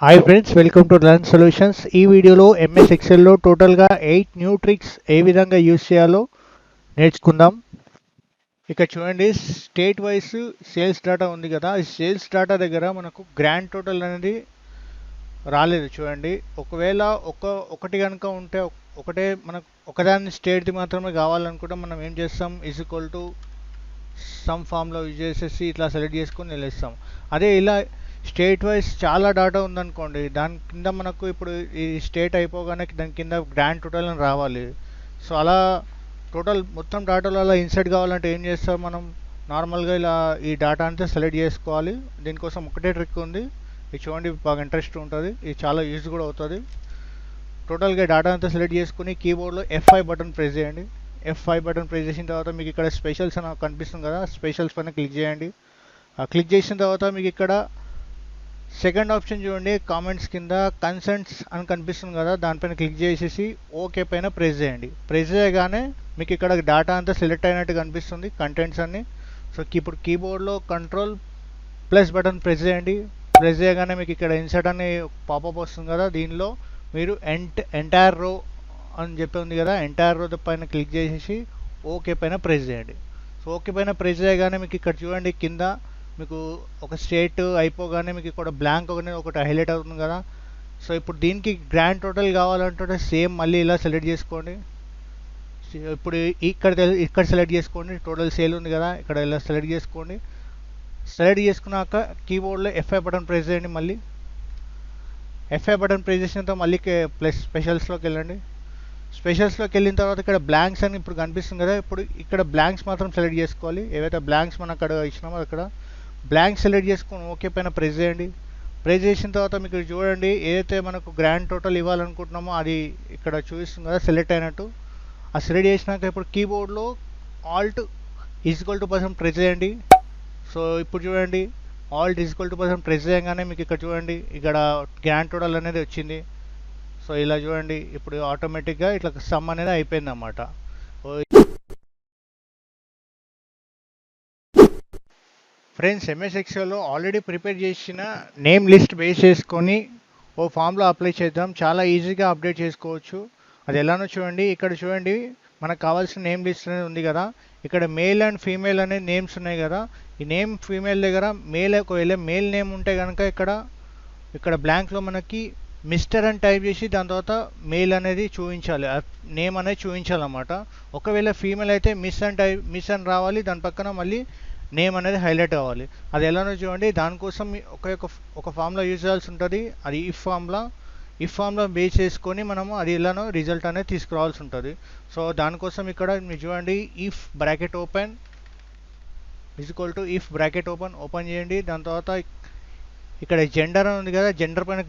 Hi friends, welcome to learn solutions. ఈ వీడియోలో MS ఎక్సెల్లో టోటల్గా 8 న్యూ ట్రిక్స్ ఏ విధంగా యూజ్ చేయాలో నేర్చుకుందాం. ఇక్కడ చూడండి, స్టేట్ వైస్ సేల్స్ డేటా ఉంది కదా. ఈ సేల్స్ డేటా దగ్గర మనకు గ్రాండ్ టోటల్ అనేది రాలేదు. చూడండి, ఒకవేళ ఒకటి కనుక ఉంటే ఒకటే మనకు ఒకదాని స్టేట్ది మాత్రమే కావాలనుకుంటే మనం ఏం చేస్తాం, ఈజ్ ఈక్వల్ టు సమ్ ఫామ్లో యూజ్ చేసేసి ఇట్లా సెలెక్ట్ చేసుకొని నిలుస్తాం. అదే ఇలా స్టేట్ వైజ్ చాలా డేటా ఉందనుకోండి, దాని కింద మనకు ఇప్పుడు ఈ స్టేట్ అయిపోగానే దాని కింద గ్రాండ్ టోటల్ అని రావాలి. సో అలా టోటల్ మొత్తం డేటాలో అలా ఇన్సర్ట్ కావాలంటే ఏం చేస్తాం, మనం నార్మల్గా ఇలా ఈ డేటా అంతా సెలెక్ట్ చేసుకోవాలి. దీనికోసం ఒకటే ట్రిక్ ఉంది, ఇది చూడండి, బాగా ఇంట్రెస్ట్ ఉంటుంది, ఇది చాలా యూజ్ కూడా అవుతుంది. టోటల్గా డేటా అంతా సెలెక్ట్ చేసుకుని కీబోర్డ్లో F5 బటన్ ప్రెస్ చేయండి. F5 బటన్ ప్రెస్ చేసిన తర్వాత మీకు ఇక్కడ స్పెషల్స్ అని కనిపిస్తుంది కదా, స్పెషల్స్ పైన క్లిక్ చేయండి. క్లిక్ చేసిన తర్వాత మీకు ఇక్కడ సెకండ్ ఆప్షన్ చూడండి, కామెంట్స్ కింద కన్సెంట్స్ అని కనిపిస్తుంది కదా, దానిపైన క్లిక్ చేసేసి ఓకే పైన ప్రెస్ చేయండి. ప్రెస్ చేయగానే మీకు ఇక్కడ డేటా అంతా సెలెక్ట్ అయినట్టు కనిపిస్తుంది, కంటెంట్స్ అన్ని. సో ఇప్పుడు కీబోర్డ్లో కంట్రోల్+ బటన్ ప్రెస్ చేయండి. ప్రెస్ చేయగానే మీకు ఇక్కడ ఇన్సర్ట్ అని పాపప్ వస్తుంది కదా, దీనిలో మీరు ఎంటైర్ రో అని చెప్పి ఉంది కదా, ఎంటైర్ రో పైన క్లిక్ చేసేసి ఓకే పైన ప్రెస్ చేయండి. సో ఓకే పైన ప్రెస్ చేయగానే మీకు ఇక్కడ చూడండి, కింద మీకు ఒక స్టేట్ అయిపోగానే మీకు ఇక్కడ బ్లాంక్ ఒకటి హైలైట్ అవుతుంది కదా. సో ఇప్పుడు దీనికి గ్రాండ్ టోటల్ కావాలంటే సేమ్ మళ్ళీ ఇలా సెలెక్ట్ చేసుకోండి. ఇప్పుడు ఇక్కడ సెలెక్ట్ చేసుకోండి, టోటల్ సేల్ ఉంది కదా, ఇక్కడ ఇలా సెలెక్ట్ చేసుకోండి. సెలెక్ట్ చేసుకున్నాక కీబోర్డ్లో F5 బటన్ ప్రెస్ చేయండి. మళ్ళీ F5 బటన్ ప్రెస్ చేసిన తర్వాత మళ్ళీ ప్లస్ స్పెషల్స్లోకి వెళ్ళండి. స్పెషల్స్లోకి వెళ్ళిన తర్వాత ఇక్కడ బ్లాంక్స్ అని ఇప్పుడు కనిపిస్తుంది కదా, ఇప్పుడు ఇక్కడ బ్లాంక్స్ మాత్రం సెలెక్ట్ చేసుకోవాలి. ఏవైతే బ్లాంక్స్ మనం అక్కడ ఇచ్చినామో అక్కడ బ్లాంక్స్ సెలెక్ట్ చేసుకొని ఓకే పైన ప్రెస్ చేయండి. ప్రెస్ చేసిన తర్వాత మీకు చూడండి, ఏదైతే మనకు గ్రాండ్ టోటల్ ఇవ్వాలనుకుంటున్నామో అది ఇక్కడ చూపిస్తుంది కదా, సెలెక్ట్ అయినట్టు. ఆ సెలెక్ట్ చేసినాక ఇప్పుడు కీబోర్డ్లో Alt=% ప్రెస్ చేయండి. సో ఇప్పుడు చూడండి, Alt=% ప్రెస్ చేయగానే మీకు ఇక్కడ చూడండి, ఇక్కడ గ్రాండ్ టోటల్ అనేది వచ్చింది. సో ఇలా చూడండి, ఇప్పుడు ఆటోమేటిక్గా ఇట్లా సమ్ అనేది అయిపోయింది అన్నమాట. ఫ్రెండ్స్, ఎంఎస్ ఎక్సెల్లో ఆల్రెడీ ప్రిపేర్ చేసిన నేమ్ లిస్ట్ బేస్ చేసుకొని ఓ ఫామ్లో అప్లై చేద్దాం. చాలా ఈజీగా అప్డేట్ చేసుకోవచ్చు. అది ఎలానో చూడండి. ఇక్కడ చూడండి, మనకు కావాల్సిన నేమ్ లిస్ట్ అనేది ఉంది కదా, ఇక్కడ మేల్ అండ్ ఫీమేల్ అనే నేమ్స్ ఉన్నాయి కదా. ఈ నేమ్ ఫీమేల్ దగ్గర ఒకవేళ మేల్ నేమ్ ఉంటే కనుక ఇక్కడ బ్లాంక్లో మనకి మిస్టర్ అని టైప్ చేసి దాని తర్వాత మెయిల్ అనేది చూపించాలి, నేమ్ అనేది చూపించాలన్నమాట. ఒకవేళ ఫీమేల్ అయితే మిస్ అని రావాలి, దాని పక్కన మళ్ళీ నేమ్ అనేది హైలైట్ అవ్వాలి. అది ఎలానో చూడండి. దానికోసం ఒక ఫామ్లో యూజ్ చేయాల్సి ఉంటుంది, అది ఇఫ్ ఫామ్లో బేస్ చేసుకొని మనము అది ఎలానో రిజల్ట్ అనేది తీసుకురావాల్సి ఉంటుంది. సో దానికోసం ఇక్కడ మీరు చూడండి, ఇఫ్ బ్రాకెట్ ఓపెన్ ఓపెన్ చేయండి. దాని తర్వాత ఇక్కడ జెండర్ అని ఉంది కదా, జెండర్ పైన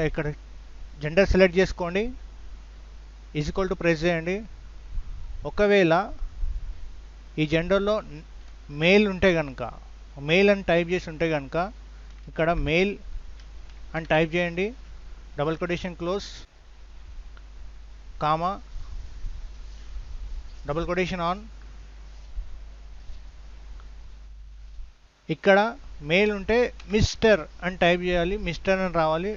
ఇక్కడ జెండర్ సెలెక్ట్ చేసుకోండి, ప్రెస్ చేయండి. ఒకవేళ ఈ జెండర్లో మేల్ ఉంటే కనుక, మేల్ అని టైప్ చేసి ఉంటే కనుక ఇక్కడ మేల్ అని టైప్ చేయండి, double quotation close, comma, double quotation on. ఇక్కడ మేల్ ఉంటే మిస్టర్ అని టైప్ చేయాలి, మిస్టర్ అని రావాలి.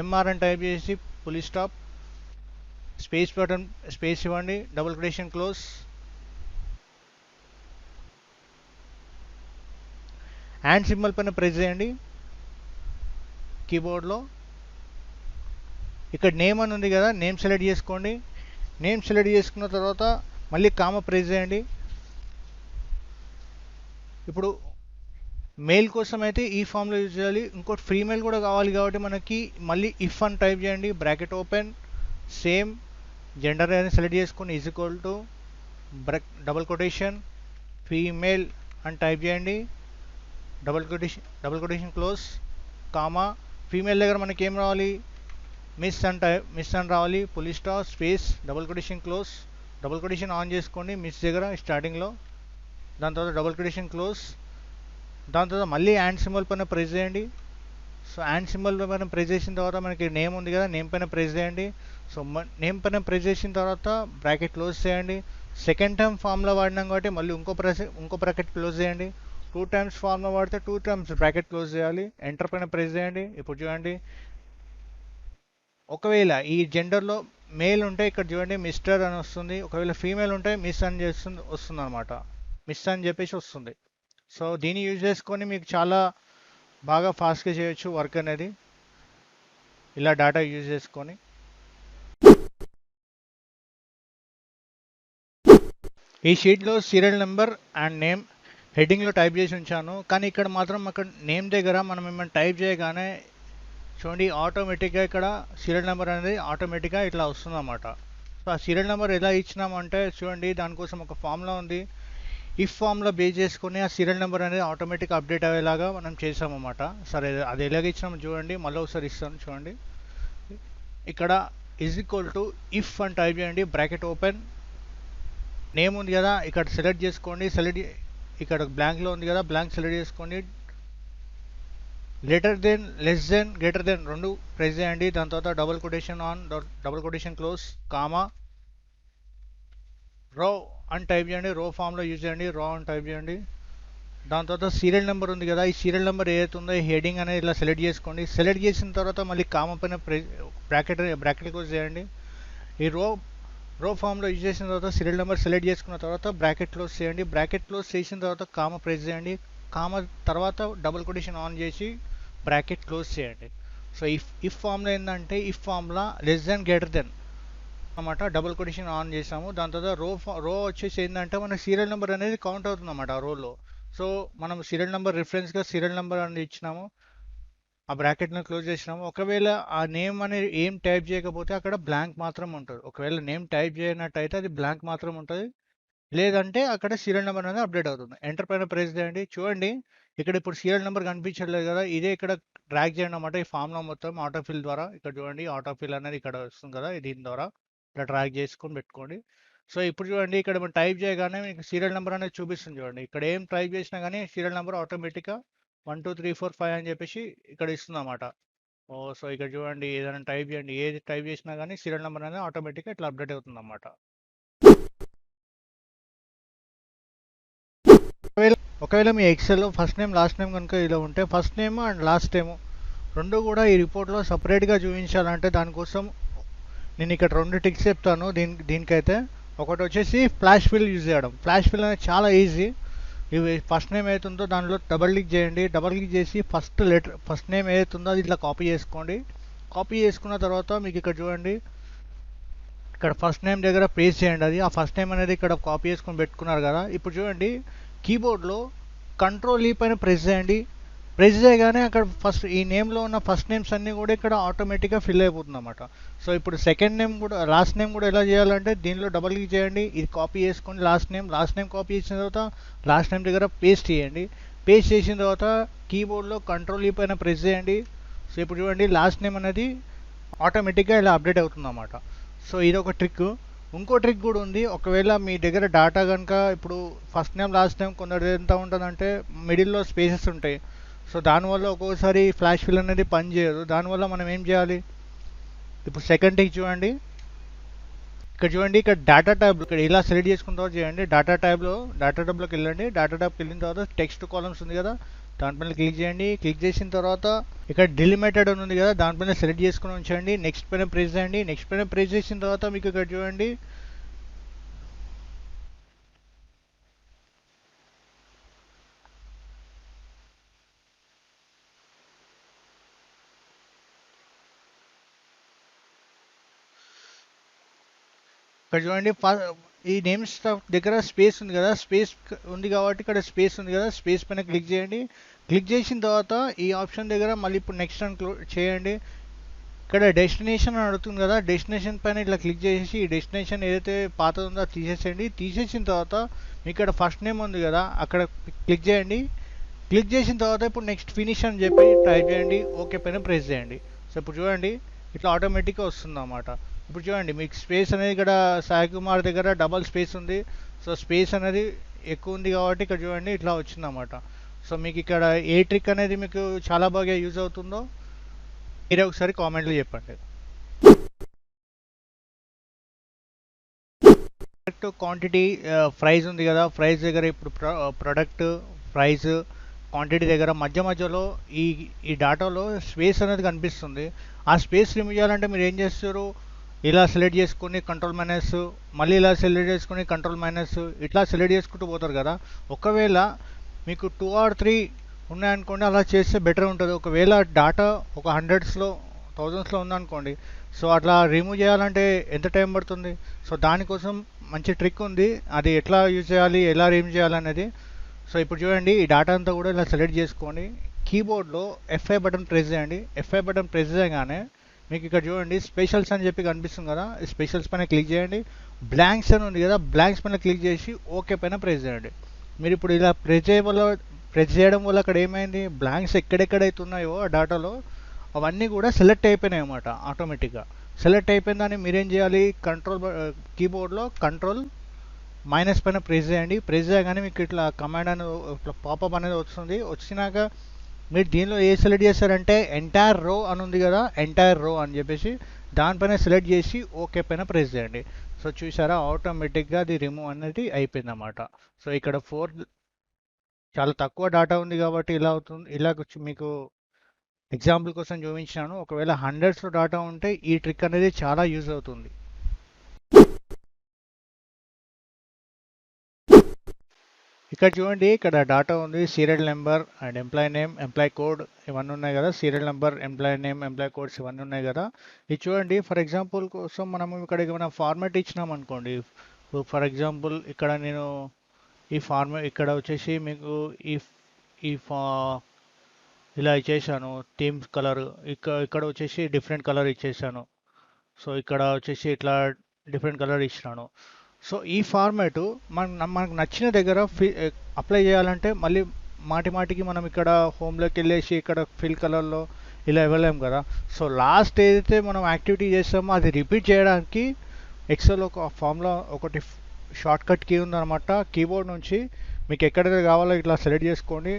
ఎంఆర్ అని టైప్ చేసి ఫుల్ స్టాప్, స్పేస్ ఇవ్వండి, double quotation close, hand symbol పైన ప్రెస్ చేయండి కీబోర్డ్లో. ఇక్కడ నేమ్ అని ఉంది కదా, నేమ్ సెలెక్ట్ చేసుకోండి. నేమ్ సెలెక్ట్ చేసుకున్న తర్వాత మళ్ళీ కామా ప్రెస్ చేయండి. ఇప్పుడు మెయిల్ కోసం అయితే ఈ ఫామ్లో యూజ్ చేయాలి, ఇంకోటి ఫీమేల్ కూడా కావాలి కాబట్టి మనకి మళ్ళీ ఇఫ్ అని టైప్ చేయండి, బ్రాకెట్ ఓపెన్, సేమ్ జెండర్ అని సెలెక్ట్ చేసుకొని డబుల్ కొటేషన్ ఫీమేల్ అని టైప్ చేయండి, double quotation close, comma. Female దగ్గర మనకి ఏం రావాలి, మిస్ అని రావాలి, full stop, space, double quotation close, double quotation on చేసుకోండి మిస్ దగ్గర స్టార్టింగ్లో. దాని తర్వాత డబుల్ కొటేషన్ క్లోజ్, దాని తర్వాత మళ్ళీ హ్యాండ్ సింబల్ పైన ప్రెస్ చేయండి. సో హ్యాండ్ సింబల్ పైన ప్రెస్ చేసిన తర్వాత మనకి నేమ్ ఉంది కదా, నేమ్ పైన ప్రెస్ చేయండి. సో నేమ్ పైన ప్రెస్ చేసిన తర్వాత బ్రాకెట్ క్లోజ్ చేయండి. సెకండ్ టైం ఫామ్లో వాడినాం కాబట్టి మళ్ళీ ఇంకో బ్రాకెట్ క్లోజ్ చేయండి. టూ టైమ్స్ ఫార్ములా వాడితే టూ టైమ్స్ బ్రాకెట్ క్లోజ్ చేయాలి, ఎంటర్ పైన ప్రెస్ చేయండి. ఇప్పుడు చూడండి, ఒకవేళ ఈ జెండర్లో మేల్ ఉంటే ఇక్కడ చూడండి మిస్టర్ అని వస్తుంది, ఒకవేళ ఫీమేల్ ఉంటే మిస్ అని వస్తుంది అనమాట, మిస్ అని చెప్పేసి వస్తుంది. సో దీన్ని యూజ్ చేసుకొని మీకు చాలా బాగా ఫాస్ట్గా చేయొచ్చు వర్క్ అనేది, ఇలా డేటా యూజ్ చేసుకొని. ఈ షీట్లో సీరియల్ నెంబర్ అండ్ నేమ్ హెడ్డింగ్లో టైప్ చేసి ఉంచాను, కానీ ఇక్కడ మాత్రం అక్కడ నేమ్ దగ్గర మనం ఏమైనా టైప్ చేయగానే చూడండి ఆటోమేటిక్గా ఇక్కడ సీరియల్ నెంబర్ అనేది ఆటోమేటిక్గా ఇట్లా వస్తుంది అన్నమాట. సో ఆ సీరియల్ నెంబర్ ఎలా ఇచ్చినామంటే చూడండి, దానికోసం ఒక ఫార్ములా ఉంది. ఇఫ్ ఫామ్లో బేస్ చేసుకుని ఆ సీరియల్ నెంబర్ అనేది ఆటోమేటిక్ అప్డేట్ అయ్యేలాగా మనం చేసామన్నమాట. సరే అది ఎలాగ ఇచ్చినామో చూడండి, మళ్ళీ ఒకసారి ఇస్తాను చూడండి. ఇక్కడ ఈజ్ ఈక్వల్ టు ఇఫ్ అని టైప్ చేయండి, బ్రాకెట్ ఓపెన్, నేమ్ ఉంది కదా ఇక్కడ సెలెక్ట్ చేసుకోండి, ఇక్కడ బ్లాంక్లో ఉంది కదా బ్లాంక్ సెలెక్ట్ చేసుకోండి, greater than less than greater than రెండు ప్రెస్ చేయండి, దాని తర్వాత double quotation on double quotation close comma రో అని టైప్ చేయండి, రో ఫామ్లో యూజ్ చేయండి, రో అని టైప్ చేయండి. దాని తర్వాత సీరియల్ నెంబర్ ఉంది కదా, ఈ సీరియల్ నెంబర్ ఏదైతే ఉందో ఈ హెడింగ్ అనేది ఇలా సెలెక్ట్ చేసుకోండి, సెలెక్ట్ చేసిన తర్వాత మళ్ళీ కామా పైన బ్రాకెట్ క్లోజ్ చేయండి. ఈ రో ఫామ్లో యూజ్ చేసిన తర్వాత సీరియల్ నెంబర్ సెలెక్ట్ చేసుకున్న తర్వాత బ్రాకెట్ క్లోజ్ చేయండి, బ్రాకెట్ క్లోజ్ చేసిన తర్వాత కామా ప్రెస్ చేయండి, కామా తర్వాత డబుల్ కొటేషన్ ఆన్ చేసి బ్రాకెట్ క్లోజ్ చేయండి. సో ఇఫ్ ఫామ్లో ఏంటంటే ఇఫ్ ఫామ్లో లెస్ దెన్ గ్రేటర్ దెన్ అన్నమాట, డబుల్ కొటేషన్ ఆన్ చేసాము. దాని తర్వాత రో వచ్చేసి ఏంటంటే మనకి సీరియల్ నెంబర్ అనేది కౌంట్ అవుతుంది అన్నమాట ఆ రోలో. సో మనం సీరియల్ నెంబర్ రిఫరెన్స్గా సీరియల్ నెంబర్ అనేది ఇచ్చినాము, ఆ బ్రాకెట్ను క్లోజ్ చేసినాము. ఒకవేళ ఆ నేమ్ అనేది ఏం టైప్ చేయకపోతే అక్కడ బ్లాంక్ మాత్రం ఉంటుంది, ఒకవేళ నేమ్ టైప్ చేయనట్టయితే అది బ్లాంక్ మాత్రం ఉంటుంది, లేదంటే అక్కడ సీరియల్ నెంబర్ అనేది అప్డేట్ అవుతుంది. ఎంటర్ పైన ప్రెస్ చేయండి, చూడండి ఇక్కడ ఇప్పుడు సీరియల్ నెంబర్ కనిపించట్లేదు కదా, ఇదే ఇక్కడ డ్రాగ్ చేయండి అన్నమాట ఈ ఫామ్లో మొత్తం ఆటోఫిల్ ద్వారా. ఇక్కడ చూడండి ఆటోఫిల్ అనేది ఇక్కడ వస్తుంది కదా, దీని ద్వారా ఇలా డ్రాగ్ చేసుకొని పెట్టుకోండి. సో ఇప్పుడు చూడండి ఇక్కడ మనం టైప్ చేయగానే మీకు సీరియల్ నెంబర్ అనేది చూపిస్తుంది చూడండి, ఇక్కడ ఏం టైప్ చేసినా కానీ సీరియల్ నెంబర్ ఆటోమేటిక్గా 1 2 3 4 5 అని చెప్పేసి ఇక్కడ ఇస్తుంది అన్నమాట. సో ఇక్కడ చూడండి ఏదైనా టైప్ చేయండి, ఏది టైప్ చేసినా కానీ సీరియల్ నెంబర్ అనేది ఆటోమేటిక్గా ఇట్లా అప్డేట్ అవుతుంది అన్నమాట. ఒకవేళ మీ ఎక్సెల్లో ఫస్ట్ నేమ్ లాస్ట్ నేమ్ కనుక ఇలా ఉంటే first name and last name రెండు కూడా ఈ రిపోర్ట్లో సపరేట్గా చూపించాలంటే దానికోసం నేను ఇక్కడ రెండు టిక్స్ చెప్తాను. దీనికైతే ఒకటి వచ్చేసి ఫ్లాష్ ఫిల్ యూజ్ చేయడం. ఫ్లాష్ ఫిల్ అనేది చాలా ఈజీ. ఇవి ఫస్ట్ నేమ్ ఏదైతుందో దానిలో డబల్ క్లిక్ చేయండి, డబల్ క్లిక్ చేసి ఫస్ట్ నేమ్ ఏదైతుందో అది ఇట్లా కాపీ చేసుకోండి. కాపీ చేసుకున్న తర్వాత మీకు ఇక్కడ చూడండి ఇక్కడ ఫస్ట్ నేమ్ దగ్గర పేస్ట్ చేయండి, అది ఆ ఫస్ట్ నేమ్ అనేది ఇక్కడ కాపీ చేసుకొని పెట్టుకున్నారు కదా. ఇప్పుడు చూడండి కీబోర్డ్లో కంట్రోల్ ఈ పైన ప్రెస్ చేయండి, ప్రెస్ చేయగానే అక్కడ ఫస్ట్ ఈ నేమ్లో ఉన్న ఫస్ట్ నేమ్స్ అన్నీ కూడా ఇక్కడ ఆటోమేటిక్గా ఫిల్ అయిపోతుంది అన్నమాట. సో ఇప్పుడు సెకండ్ నేమ్ కూడా లాస్ట్ నేమ్ కూడా ఎలా చేయాలంటే దీనిలో డబల్ క్లిక్ చేయండి, ఇది కాపీ చేసుకొని లాస్ట్ నేమ్ కాపీ చేసిన తర్వాత లాస్ట్ నేమ్ దగ్గర పేస్ట్ చేయండి, పేస్ట్ చేసిన తర్వాత కీబోర్డ్లో కంట్రోల్ ఈ పైన ప్రెస్ చేయండి. సో ఇప్పుడు చూడండి లాస్ట్ నేమ్ అనేది ఆటోమేటిక్గా ఇలా అప్డేట్ అవుతుంది అన్నమాట. సో ఇది ఒక ట్రిక్. ఇంకో ట్రిక్ కూడా ఉంది, ఒకవేళ మీ దగ్గర డేటా కనుక ఇప్పుడు ఫస్ట్ నేమ్ లాస్ట్ నేమ్ కొందరు ఎంత ఉంటుందంటే మిడిల్లో స్పేసెస్ ఉంటాయి. సో దానివల్ల ఒక్కోసారి ఫ్లాష్ ఫిల్ అనేది పనిచేయదు, దానివల్ల మనం ఏం చేయాలి, ఇప్పుడు సెకండ్ టిక్ చూడండి, ఇక్కడ చూడండి ఇక్కడ డేటా ట్యాబ్ ఇక్కడ ఇలా సెలెక్ట్ చేసుకున్న తర్వాత చేయండి, డేటా ట్యాబ్లోకి వెళ్ళండి, డేటా ట్యాబ్కి వెళ్ళిన తర్వాత టెక్స్ట్ కాలమ్స్ ఉంది కదా దానిపైన క్లిక్ చేయండి, క్లిక్ చేసిన తర్వాత ఇక్కడ డిలిమిటెడ్ అని ఉంది కదా దానిపైన సెలెక్ట్ చేసుకుని ఉంచండి, నెక్స్ట్ పైన ప్రెస్ చేయండి, నెక్స్ట్ పైన ప్రెస్ చేసిన తర్వాత మీకు ఇక్కడ చూడండి ఇక్కడ చూడండి ఈ నేమ్స్ దగ్గర స్పేస్ ఉంది కదా, స్పేస్ ఉంది కాబట్టి ఇక్కడ స్పేస్ ఉంది కదా, స్పేస్ పైన క్లిక్ చేయండి, క్లిక్ చేసిన తర్వాత ఈ ఆప్షన్ దగ్గర మళ్ళీ ఇప్పుడు నెక్స్ట్ అని చేయండి, ఇక్కడ డెస్టినేషన్ అని అడుగుతుంది కదా డెస్టినేషన్ పైన ఇట్లా క్లిక్ చేసి ఈ డెస్టినేషన్ ఏదైతే పాత ఉందో తీసేసేయండి, తీసేసిన తర్వాత మీకు ఇక్కడ ఫస్ట్ నేమ్ ఉంది కదా అక్కడ క్లిక్ చేయండి, క్లిక్ చేసిన తర్వాత ఇప్పుడు నెక్స్ట్ ఫినిష్ అని చెప్పి టైప్ చేయండి, ఓకే పైన ప్రెస్ చేయండి. సో ఇప్పుడు చూడండి ఇట్లా ఆటోమేటిక్గా వస్తుంది అన్నమాట. ఇప్పుడు చూడండి మీకు స్పేస్ అనేది ఇక్కడ సాయి కుమార్ దగ్గర డబల్ స్పేస్ ఉంది, సో స్పేస్ అనేది ఎక్కువ ఉంది కాబట్టి ఇక్కడ చూడండి ఇట్లా వచ్చిందన్నమాట. సో మీకు ఇక్కడ ఏ ట్రిక్ అనేది మీకు చాలా బాగా యూజ్ అవుతుందో మీరే ఒకసారి కామెంట్లో చెప్పండి. క్వాంటిటీ ప్రైస్ ఉంది కదా, ప్రైస్ దగ్గర ఇప్పుడు ప్రొడక్ట్ ప్రైస్, క్వాంటిటీ దగ్గర మధ్య మధ్యలో ఈ ఈ డాటాలో స్పేస్ అనేది కనిపిస్తుంది. ఆ స్పేస్ రిమూవ్ చేయాలంటే మీరు ఏం చేస్తారు, ఇలా సెలెక్ట్ చేసుకొని కంట్రోల్ మైనస్, మళ్ళీ ఇలా సెలెక్ట్ చేసుకొని కంట్రోల్ మైనస్, ఇట్లా సెలెక్ట్ చేసుకుంటూ పోతారు కదా. ఒకవేళ మీకు 2 or 3 ఉన్నాయనుకోండి, అలా చేస్తే బెటర్ ఉంటుంది. ఒకవేళ డాటా ఒక హండ్రెడ్స్లో, థౌజండ్స్లో ఉందనుకోండి, సో అట్లా రిమూవ్ చేయాలంటే ఎంత టైం పడుతుంది. సో దానికోసం మంచి ట్రిక్ ఉంది, అది ఎట్లా యూజ్ చేయాలి, ఎలా రిమూవ్ చేయాలనేది. సో ఇప్పుడు చూడండి, ఈ డాటా అంతా కూడా ఇలా సెలెక్ట్ చేసుకొని కీబోర్డ్లో F5 బటన్ ప్రెస్ చేయండి. F5 బటన్ ప్రెస్ చేయగానే మీకు ఇక్కడ చూడండి స్పెషల్స్ అని చెప్పి కనిపిస్తుంది కదా, ఈ స్పెషల్స్ పైన క్లిక్ చేయండి. బ్లాంక్స్ అని ఉంది కదా, బ్లాంక్స్ పైన క్లిక్ చేసి ఓకే పైన ప్రెస్ చేయండి. మీరు ఇప్పుడు ఇలా ప్రెస్ చేయడం వల్ల అక్కడ ఏమైంది, బ్లాంక్స్ ఎక్కడెక్కడైతే ఉన్నాయో ఆ డాటాలో అవన్నీ కూడా సెలెక్ట్ అయిపోయినాయి అన్నమాట. ఆటోమేటిక్గా సెలెక్ట్ అయిపోయిందని మీరేం చేయాలి, కీబోర్డ్లో కంట్రోల్ మైనస్ పైన ప్రెస్ చేయండి. ప్రెస్ చేయగానే మీకు ఇట్లా కమాండ్ అనేది ఇట్లా పాపప్ అనేది వస్తుంది. వచ్చినాక మీరు దీనిలో ఏ సెలెక్ట్ చేస్తారంటే ఎంటైర్ రో అని ఉంది కదా, ఎంటైర్ రో అని చెప్పేసి దానిపైన సెలెక్ట్ చేసి ఓకే పైన ప్రెస్ చేయండి. సో చూసారా, ఆటోమేటిక్గా అది రిమూవ్ అనేది అయిపోయింది అన్నమాట. సో ఇక్కడ 4 చాలా తక్కువ డాటా ఉంది కాబట్టి ఇలా అవుతుంది. ఇలా మీకు ఎగ్జాంపుల్ కోసం చూపించాను. ఒకవేళ హండ్రెడ్స్లో డాటా ఉంటే ఈ ట్రిక్ అనేది చాలా యూజ్ అవుతుంది. ఇక్కడ చూడండి, ఇక్కడ డాటా ఉంది, serial number and employee name, employee code ఇవన్నీ ఉన్నాయి కదా. Serial number, employee name, employee codes ఇవన్నీ ఉన్నాయి కదా. ఇది చూడండి, ఫర్ ఎగ్జాంపుల్ కోసం మనం ఇక్కడ ఏమైనా ఫార్మాట్ ఇచ్చినాం అనుకోండి. ఫర్ ఎగ్జాంపుల్ ఇక్కడ నేను ఈ ఫార్మాట్ ఇక్కడ వచ్చేసి మీకు ఈ ఈ ఫా ఇలా ఇచ్చేసాను థీమ్ కలర్, ఇక్కడ వచ్చేసి డిఫరెంట్ కలర్ ఇచ్చేసాను. సో ఇక్కడ వచ్చేసి ఇట్లా డిఫరెంట్ కలర్ ఇచ్చినాను. సో ఈ ఫార్మాట్ మనకు నచ్చిన దగ్గర అప్లై చేయాలంటే మళ్ళీ మాటి మాటికి మనం ఇక్కడ హోమ్లోకి వెళ్ళేసి ఇక్కడ ఫిల్ కలర్లో ఇలా ఇవ్వలేము కదా. సో లాస్ట్ ఏదైతే మనం యాక్టివిటీ చేస్తామో అది రిపీట్ చేయడానికి ఎక్సెల్ ఒక ఫామ్లో ఒకటి షార్ట్ కట్ కీ ఉందన్నమాట. కీబోర్డ్ నుంచి మీకు ఎక్కడైతే కావాలో ఇట్లా సెలెక్ట్ చేసుకోండి,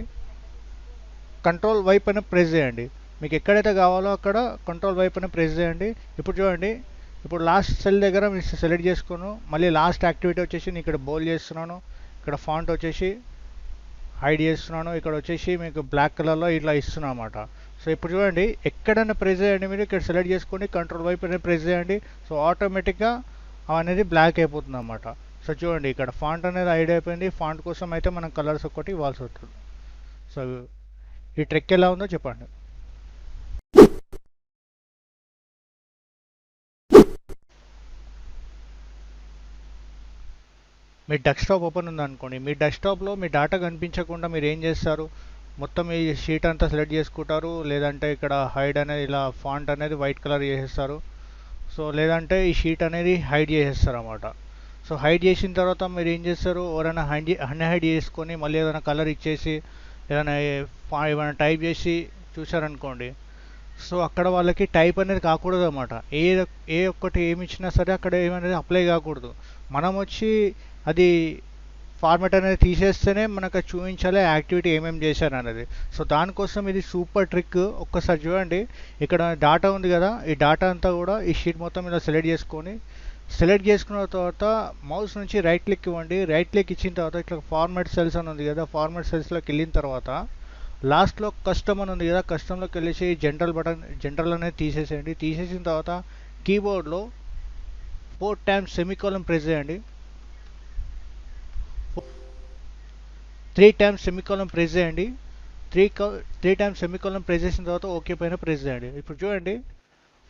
కంట్రోల్ వై పైన ప్రెస్ చేయండి. మీకు ఎక్కడైతే కావాలో అక్కడ కంట్రోల్ వై పైన ప్రెస్ చేయండి. ఇప్పుడు చూడండి, ఇప్పుడు లాస్ట్ సెల్ దగ్గర మీరు సెలెక్ట్ చేసుకోను, మళ్ళీ లాస్ట్ యాక్టివిటీ వచ్చేసి నేను ఇక్కడ బోల్డ్ చేస్తున్నాను, ఇక్కడ ఫాంట్ వచ్చేసి హైడ్ చేస్తున్నాను, ఇక్కడ వచ్చేసి మీకు బ్లాక్ కలర్లో ఇట్లా ఇస్తున్నాను అన్నమాట. సో ఇప్పుడు చూడండి, ఎక్కడైనా ప్రెస్ చేయండి, మీరు ఇక్కడ సెలెక్ట్ చేసుకొని కంట్రోల్ వై పైన ప్రెస్ చేయండి. సో ఆటోమేటిక్గా అనేది బ్లాక్ అయిపోతుంది అన్నమాట. సో చూడండి, ఇక్కడ ఫాంట్ అనేది హైడ్ అయిపోయింది. ఫాంట్ కోసం అయితే మనం కలర్స్ ఒకటి ఇవ్వాల్సి వస్తుంది. సో ఈ ట్రిక్ ఎలా ఉందో చెప్పండి. మీ డెస్క్టాప్ ఓపెన్ ఉందనుకోండి, మీ డెస్క్టాప్లో మీ డేటా కనిపించకుండా మీరు ఏం చేస్తారు, మొత్తం ఈ షీట్ అంతా సెలెక్ట్ చేసుకుంటారు, లేదంటే ఇక్కడ హైడ్ అనేది ఇలా ఫాంట్ అనేది వైట్ కలర్ చేసేస్తారు. సో లేదంటే ఈ షీట్ అనేది హైడ్ చేసేస్తారు అన్నమాట. సో హైడ్ చేసిన తర్వాత మీరు ఏం చేస్తారు, ఎవరైనా హైడ్ చేసుకొని మళ్ళీ ఏదైనా కలర్ ఇచ్చేసి ఏమైనా టైప్ చేసి చూసారనుకోండి, సో అక్కడ వాళ్ళకి టైప్ అనేది కాకూడదు అన్నమాట. ఏ ఒక్కటి ఏమి ఇచ్చినా సరే అక్కడ ఏమనేది అప్లై కాకూడదు. మనం వచ్చి అది ఫార్మాట్ అనేది తీసేస్తేనే మనకు చూపించాలి యాక్టివిటీ ఏమేమి చేశారు అనేది. సో దానికోసం ఇది సూపర్ ట్రిక్. ఒక్కసారి చూడండి, ఇక్కడ డాటా ఉంది కదా, ఈ డాటా అంతా కూడా ఈ షీట్ మొత్తం ఇలా సెలెక్ట్ చేసుకున్న తర్వాత మౌస్ నుంచి రైట్ క్లిక్ ఇవ్వండి. రైట్ క్లిక్ ఇచ్చిన తర్వాత ఇట్లా ఫార్మాట్ సెల్స్ అని ఉంది కదా, ఫార్మాట్ సెల్స్లోకి వెళ్ళిన తర్వాత లాస్ట్లో కస్టమ్ అని ఉంది కదా, కస్టమ్లోకి వెళ్ళేసి జనరల్ అనేది తీసేసేయండి. తీసేసిన తర్వాత కీబోర్డ్లో 4 times సెమీకోలన్ ప్రెస్ చేయండి. 3 times సెమీకోలన్ ప్రెస్ చేయండి. 3 times సెమీకోలన్ ప్రెస్ చేసిన తర్వాత ఓకే పైన ప్రెస్ చేయండి. ఇప్పుడు చూడండి,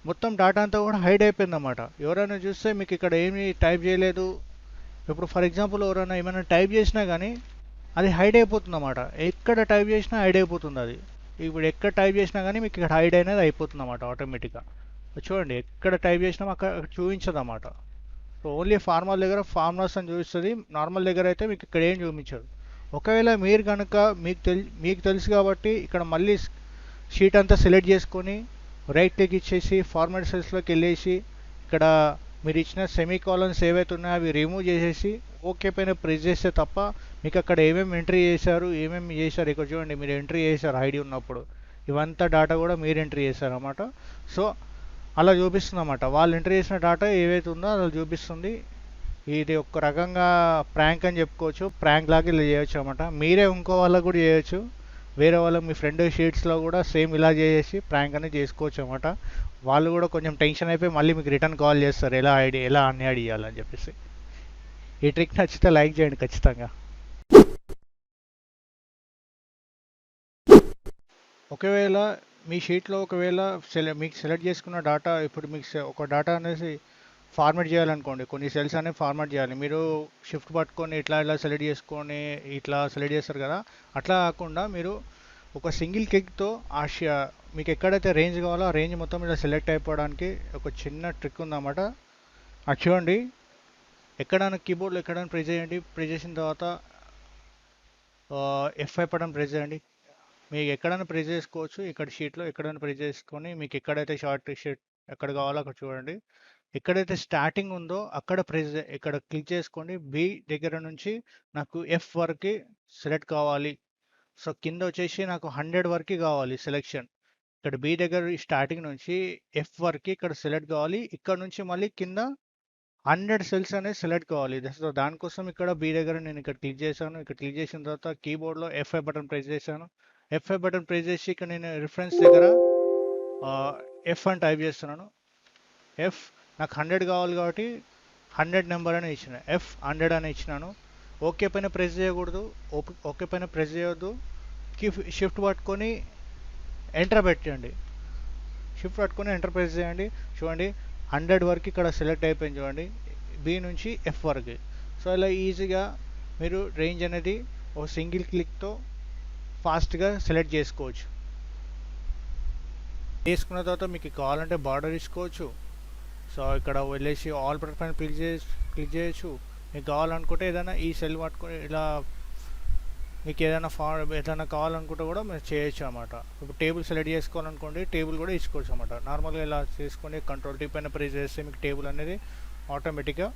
మొత్తం డాటా అంతా కూడా హైడ్ అయిపోయింది అన్నమాట. ఎవరైనా చూస్తే మీకు ఇక్కడ ఏమీ టైప్ చేయలేదు. ఇప్పుడు ఫర్ ఎగ్జాంపుల్ ఎవరైనా ఏమైనా టైప్ చేసినా కానీ అది హైడ్ అయిపోతుంది అన్నమాట. ఎక్కడ టైప్ చేసినా హైడ్ అయిపోతుంది అది. ఇప్పుడు ఎక్కడ టైప్ చేసినా కానీ మీకు ఇక్కడ హైడ్ అనేది అయిపోతుంది అన్నమాట ఆటోమేటిక్గా. చూడండి, ఎక్కడ టైప్ చేసినా అక్కడ చూపించదు అన్నమాట. సో ఓన్లీ ఫార్మల్ దగ్గర ఫార్ములాస్ అని చూపిస్తుంది, నార్మల్ దగ్గర అయితే మీకు ఇక్కడ ఏం చూపించదు. ఒకవేళ మీరు కనుక మీకు తెలుసు కాబట్టి ఇక్కడ మళ్ళీ షీట్ అంతా సెలెక్ట్ చేసుకొని రైట్ క్లిక్ ఇచ్చేసి ఫార్మాట్ సెల్స్లోకి వెళ్ళేసి ఇక్కడ మీరు ఇచ్చిన సెమీకోలన్స్ ఏవైతే ఉన్నాయో అవి రిమూవ్ చేసేసి ఓకే పైన ప్రెస్ చేస్తే తప్ప మీకు అక్కడ ఏమేమి ఎంట్రీ చేశారు ఇక్కడ చూడండి, మీరు ఎంట్రీ చేశారు ఐడి ఉన్నప్పుడు, ఇవంతా డేటా కూడా మీరు ఎంట్రీ చేశారు అన్నమాట. సో అలా చూపిస్తుంది అన్నమాట. వాళ్ళు ఎంట్రీ చేసిన డేటా ఏవైతే ఉందో అలా చూపిస్తుంది. ఇది ఒక రకంగా ప్రాంక్ అని చెప్పుకోవచ్చు. ప్రాంక్ లాగా ఇలా చేయొచ్చు అనమాట. మీరే ఇంకో వాళ్ళకు కూడా చేయొచ్చు. వేరే వాళ్ళకి మీ ఫ్రెండ్ షీట్స్లో కూడా సేమ్ ఇలా చేసి ప్రాంక్ అనేది చేసుకోవచ్చు అనమాట. వాళ్ళు కూడా కొంచెం టెన్షన్ అయిపోయి మళ్ళీ మీకు రిటర్న్ కాల్ చేస్తారు, ఎలా అన్ని యాడ్ చేయాలని చెప్పేసి. ఈ ట్రిక్ నచ్చితే లైక్ చేయండి ఖచ్చితంగా. ఒకవేళ మీ షీట్లో ఒకవేళ మీకు సెలెక్ట్ చేసుకున్న డాటా, ఇప్పుడు మీకు ఒక డాటా అనేసి ఫార్మాట్ చేయాలనుకోండి, కొన్ని సెల్స్ అనేవి ఫార్మాట్ చేయాలి. మీరు షిఫ్ట్ పట్టుకొని ఇలా సెలెక్ట్ చేసుకొని ఇట్లా సెలెక్ట్ చేస్తారు కదా, అట్లా కాకుండా మీరు ఒక సింగిల్ క్లిక్తో మీకు ఎక్కడైతే రేంజ్ కావాలో ఆ రేంజ్ మొత్తం ఇలా సెలెక్ట్ అయిపోవడానికి ఒక చిన్న ట్రిక్ ఉందన్నమాట. అది చూడండి. ఎక్కడైనా కీబోర్డ్లో ఎక్కడైనా ప్రెస్ చేయండి. ప్రెస్ చేసిన తర్వాత F5 బటన్ ప్రెస్ చేయండి. మీకు ఎక్కడైనా ప్రెస్ చేసుకోవచ్చు. ఇక్కడ షీట్లో ఎక్కడైనా ప్రెస్ చేసుకొని మీకు ఎక్కడైతే షీట్ ఎక్కడ కావాలో అక్కడ చూడండి. ఎక్కడైతే స్టార్టింగ్ ఉందో అక్కడ ఇక్కడ క్లిక్ చేసుకోండి. బి దగ్గర నుంచి నాకు ఎఫ్ వరకు సెలెక్ట్ కావాలి. సో కింద వచ్చేసి నాకు 100 వరకు కావాలి సెలెక్షన్. ఇక్కడ బి దగ్గర స్టార్టింగ్ నుంచి ఎఫ్ వరకు ఇక్కడ సెలెక్ట్ కావాలి. ఇక్కడ నుంచి మళ్ళీ కింద 100 సెల్స్ అనేది సెలెక్ట్ కావాలి. సో దానికోసం ఇక్కడ బి దగ్గర నేను ఇక్కడ క్లిక్ చేశాను. ఇక్కడ క్లిక్ చేసిన తర్వాత కీబోర్డ్లో F5 బటన్ ప్రెస్ చేశాను. F5 బటన్ ప్రెస్ చేసి ఇక్కడ నేను రిఫరెన్స్ దగ్గర ఎఫ్ అని టైప్ చేస్తున్నాను. ఎఫ్ నాకు 100 కావాలి కాబట్టి 100 నెంబర్ అని ఇచ్చిన, F100 అని ఇచ్చినాను. ఓకే పైన ప్రెస్ చేయకూడదు, ఓకే పైన ప్రెస్ చేయొద్దు. షిఫ్ట్ పట్టుకొని ఎంటర్ పెట్టండి. షిఫ్ట్ పట్టుకొని ఎంటర్ ప్రెస్ చేయండి. చూడండి 100 వరకు ఇక్కడ సెలెక్ట్ అయిపోయింది. చూడండి బి నుంచి ఎఫ్ వరకు. సో ఇలా ఈజీగా మీరు రేంజ్ అనేది ఒక సింగిల్ క్లిక్తో ఫాస్ట్గా సెలెక్ట్ చేసుకోవచ్చు. చేసుకున్న తర్వాత మీకు కావాలంటే బార్డర్ ఇచ్చుకోవచ్చు. సో ఇక్కడ వెళ్ళేసి ఆల్ బటన్ పైన క్లిక్ చేయొచ్చు. మీకు కావాలనుకుంటే ఏదైనా ఈ సెల్ పట్టుకొని ఇలా మీకు ఏదైనా కావాలనుకుంటే కూడా మీరు చేయొచ్చు అన్నమాట. ఇప్పుడు టేబుల్ సెలెక్ట్ చేసుకోవాలనుకోండి, టేబుల్ కూడా ఇచ్చుకోవచ్చు అన్నమాట. నార్మల్గా ఇలా చేసుకొని కంట్రోల్ టీ పైన ప్రెస్ చేస్తే మీకు టేబుల్ అనేది ఆటోమేటిక్గా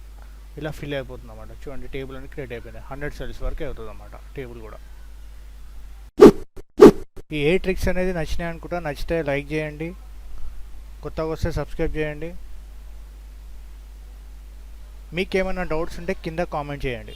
ఇలా ఫిల్ అయిపోతుంది అన్నమాట. చూడండి టేబుల్ అనేది క్రియేట్ అయిపోయింది. 100 సెల్స్ వరకు అవుతుంది అన్నమాట టేబుల్ కూడా. ఈ ట్రిక్స్ అనేది నచ్చినాయి అనుకుంటా. నచ్చితే లైక్ చేయండి, కొత్తగా వస్తే సబ్స్క్రైబ్ చేయండి. మీకు ఏమైనా డౌట్స్ ఉంటే కింద కామెంట్ చేయండి.